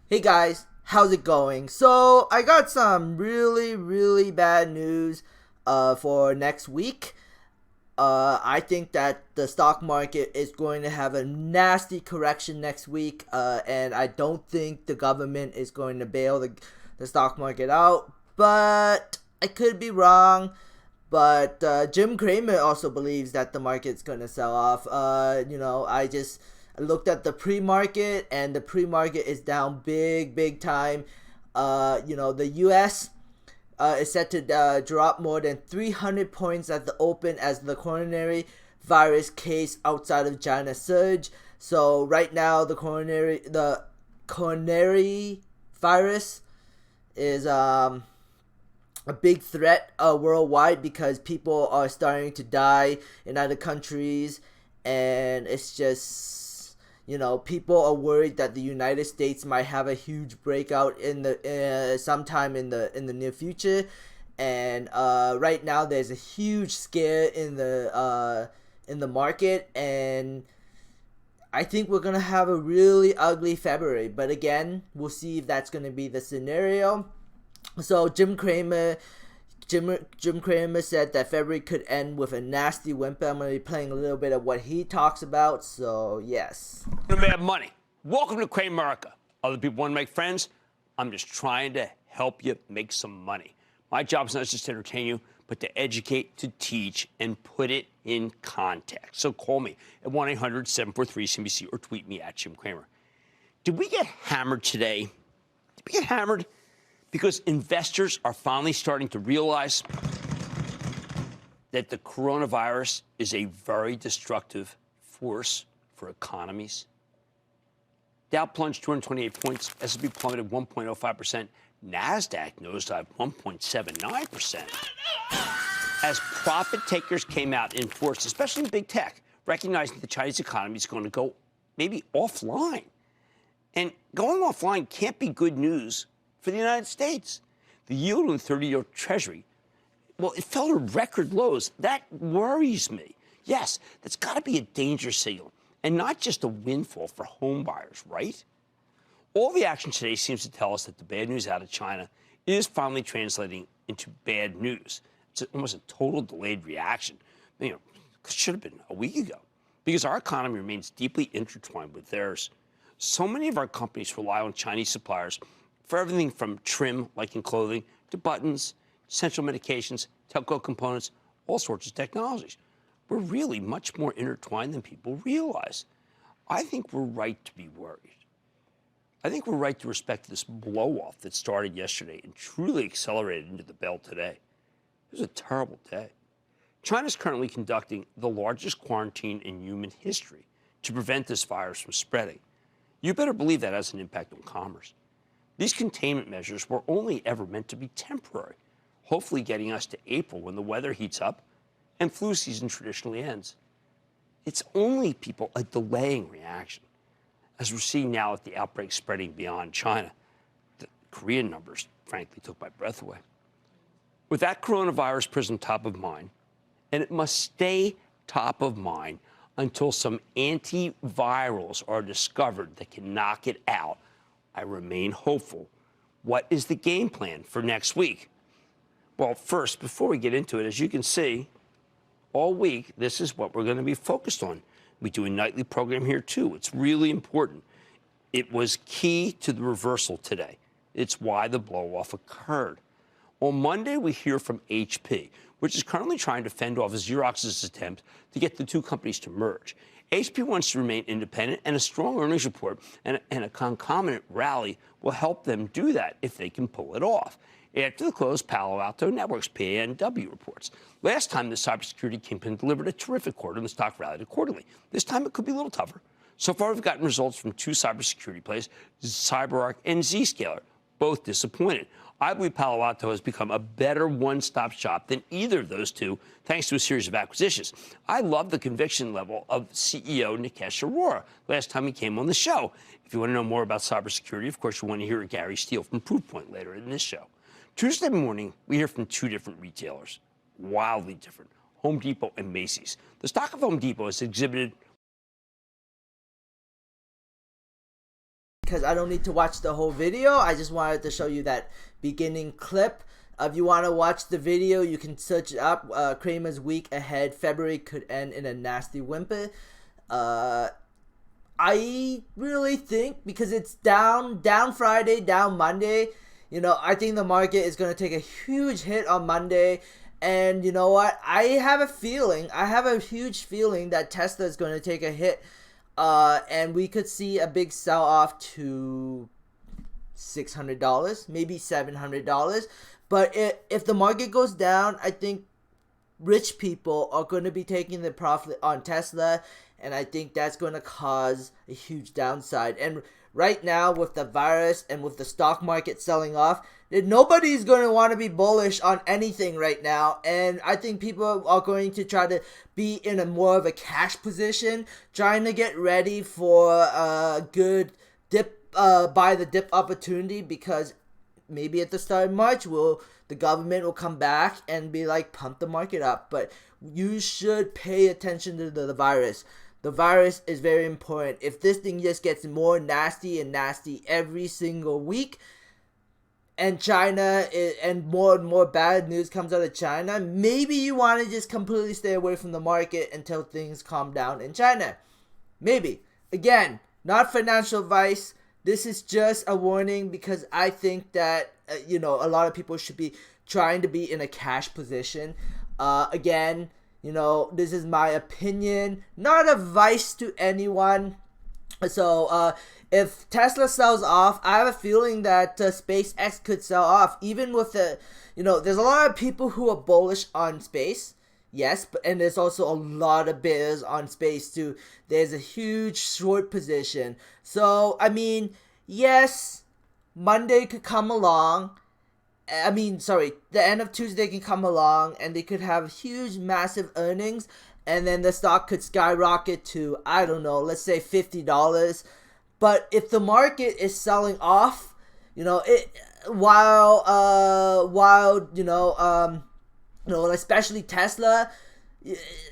Hey guys, how's it going? So I got some really bad news for next week. I think that the stock market is going to have a nasty correction next week, and I don't think the government is going to bail the stock market out. But I could be wrong. But Jim Cramer also believes that the market's going to sell off. I just looked at the pre-market, and the pre-market is down big time. The U.S. Is set to drop more than 300 points at the open as the coronary virus case outside of China surge. So right now, the coronary virus is a big threat worldwide because people are starting to die in other countries, and it's just people are worried that the United States might have a huge breakout in the sometime in the near future. And right now there's a huge scare in the market, and I think we're gonna have a really ugly February. But again, we'll see if that's gonna be the scenario. So Jim Cramer said that February could end with a nasty whimper. I'm going to be playing a little bit of what he talks about. So yes. To have money. Welcome to Cramerica. Other people want to make friends. I'm just trying to help you make some money. My job is not just to entertain you, but to educate, to teach, and put it in context. So call me at 1-800-743-CNBC or tweet me at Jim Cramer. Did we get hammered today? Did we get hammered? Because investors are finally starting to realize that the coronavirus is a very destructive force for economies. Dow plunged 228 points, S&P plummeted 1.05%, NASDAQ nosedived 1.79%. As profit takers came out in force, especially in big tech, recognizing the Chinese economy is going to go maybe offline. And going offline can't be good news for the United States. The yield on the 30-year Treasury, well, it fell to record lows. That worries me. Yes, that's got to be a danger signal, and not just a windfall for home buyers, right? All the action today seems to tell us that the bad news out of China is finally translating into bad news. It's almost a total delayed reaction. It should have been a week ago, because our economy remains deeply intertwined with theirs. So many of our companies rely on Chinese suppliers for everything from trim, like in clothing, to buttons, essential medications, telco components, all sorts of technologies. We're really much more intertwined than people realize. I think we're right to be worried. I think we're right to respect this blow-off that started yesterday and truly accelerated into the bell today. It was a terrible day. China's currently conducting the largest quarantine in human history to prevent this virus from spreading. You better believe that has an impact on commerce. These containment measures were only ever meant to be temporary, hopefully getting us to April when the weather heats up and flu season traditionally ends. It's only people a delaying reaction, as we're seeing now with the outbreak spreading beyond China. The Korean numbers, frankly, took my breath away. With that coronavirus prism top of mind, and it must stay top of mind until some antivirals are discovered that can knock it out, I remain hopeful. What is the game plan for next week? Well, first, before we get into it, as you can see, all week, this is what we're going to be focused on. We do a nightly program here, too. It's really important. It was key to the reversal today. It's why the blow-off occurred. On Monday, we hear from HP, which is currently trying to fend off Xerox's attempt to get the two companies to merge. HP wants to remain independent, and a strong earnings report and a concomitant rally will help them do that if they can pull it off. After the close, Palo Alto Networks, PANW, reports. Last time, the cybersecurity kingpin delivered a terrific quarter, and the stock rallied accordingly. This time, it could be a little tougher. So far, we've gotten results from two cybersecurity plays, CyberArk and Zscaler, both disappointed. I believe Palo Alto has become a better one-stop shop than either of those two, thanks to a series of acquisitions. I love the conviction level of CEO Nikesh Arora last time he came on the show. If you want to know more about cybersecurity, of course, you want to hear Gary Steele from Proofpoint later in this show. Tuesday morning, we hear from two different retailers, wildly different, Home Depot and Macy's. The stock of Home Depot has exhibited because I don't need to watch the whole video. I just wanted to show you that beginning clip. If you want to watch the video, you can search it up. Cramer's week ahead. February could end in a nasty whimper. I really think, because it's down Friday, down Monday, you know, I think the market is going to take a huge hit on Monday. And you know what? I have a huge feeling that Tesla is going to take a hit. And we could see a big sell-off to $600, maybe $700. But if the market goes down, I think rich people are going to be taking the profit on Tesla, and I think that's going to cause a huge downside. And right now, with the virus and with the stock market selling off, nobody's going to want to be bullish on anything right now. And I think people are going to try to be in a more of a cash position, trying to get ready for a good dip, buy the dip opportunity, because maybe at the start of March, the government will come back and be like, pump the market up. But you should pay attention to the virus. The virus is very important. If this thing just gets more nasty and nasty every single week, and and more bad news comes out of China, maybe you want to just completely stay away from the market until things calm down in China. Maybe. Again, not financial advice. This is just a warning, because I think that, a lot of people should be trying to be in a cash position. Again, this is my opinion, not advice to anyone. So, if Tesla sells off, I have a feeling that SpaceX could sell off, even with there's a lot of people who are bullish on space. Yes, and there's also a lot of bears on space too. There's a huge short position. So, I mean, yes, Monday could come along. The end of Tuesday can come along, and they could have huge, massive earnings, and then the stock could skyrocket to, I don't know, let's say $50. But if the market is selling off, especially Tesla,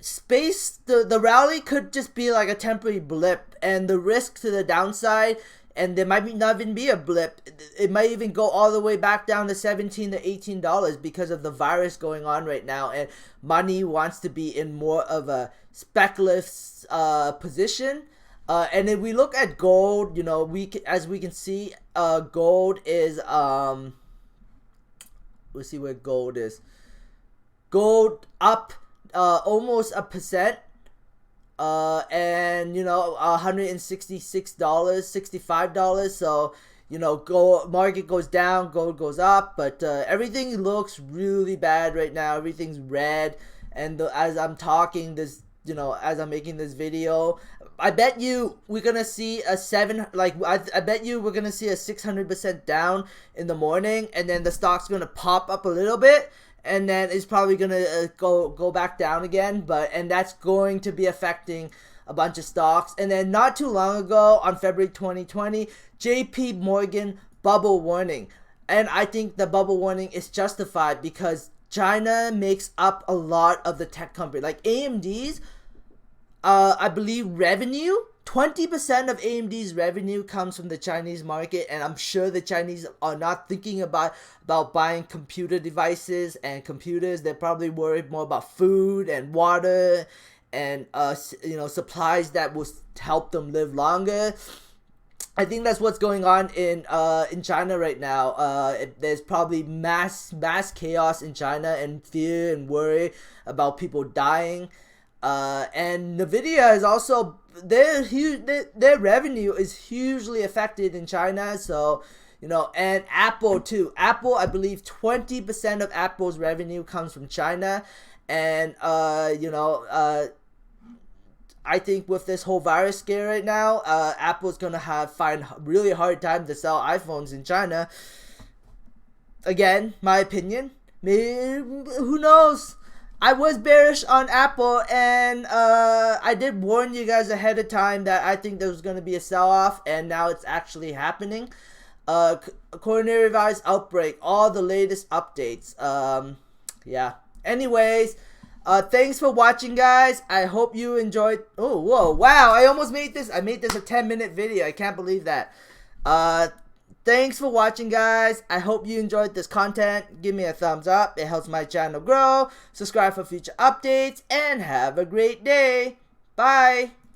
space, the rally could just be like a temporary blip, and the risk to the downside, and there might not even be a blip. It might even go all the way back down to $17 to $18 because of the virus going on right now, and money wants to be in more of a speculative position. And if we look at gold, as we can see, gold is let's see where gold is. Gold up almost 1%. And $166, $65. So, gold market goes down, gold goes up, but everything looks really bad right now. Everything's red, and as I'm talking this, as I'm making this video, I bet you we're gonna see I bet you we're gonna see a 600% down in the morning, and then the stock's gonna pop up a little bit, and then it's probably gonna go back down again. And that's going to be affecting a bunch of stocks. And then not too long ago, on February 2020, J.P. Morgan bubble warning, and I think the bubble warning is justified, because China makes up a lot of the tech company, like AMD's. I believe 20% of AMD's revenue comes from the Chinese market, and I'm sure the Chinese are not thinking about buying computer devices and computers. They're probably worried more about food and water and supplies that will help them live longer. I think that's what's going on in China right now. There's probably mass chaos in China, and fear and worry about people dying. And Nvidia is also, their revenue is hugely affected in China. So, and Apple too. Apple, I believe 20% of Apple's revenue comes from China. And, I think with this whole virus scare right now, Apple's going to find really hard time to sell iPhones in China. Again, my opinion. Maybe, who knows? I was bearish on Apple, and I did warn you guys ahead of time that I think there was going to be a sell-off, and now it's actually happening. Coronavirus outbreak, all the latest updates. Yeah. Anyways, thanks for watching, guys. I hope you enjoyed. Oh, whoa, wow! I almost made this. I made this a 10-minute video. I can't believe that. Thanks for watching, guys. I hope you enjoyed this content. Give me a thumbs up. It helps my channel grow. Subscribe for future updates, and have a great day. Bye.